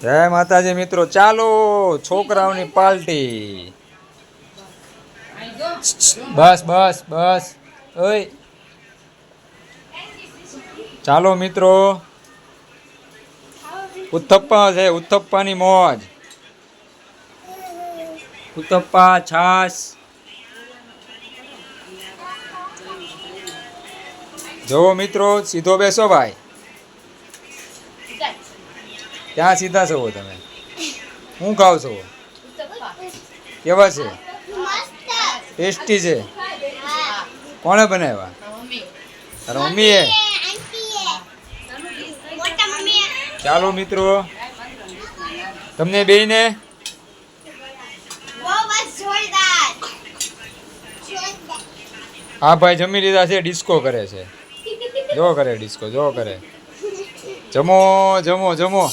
જય માતાજી મિત્રો, ચાલો છોકરાઓની પાર્ટી. બસ બસ બસ, ઓય ચાલો મિત્રો, ઉત્થપ્પા છે, ઉત્થપ્પાની મોજ. ઉત્થપ્પા, છાસ. જોવો મિત્રો, સીધો બેસો ભાઈ. ત્યાં સીધા છો તમે? શું ખાવ છો? કેવા છે? ટેસ્ટી છે. કોણે બનાવ્યા? તારા મમ્મીએ. ચાલો મિત્રો, તમને બેયને હા ભાઈ જમી લીધા છે, ડિસ્કો કરે છે. જો કરે ડિસ્કો, જો કરે. જમો જમો જમો.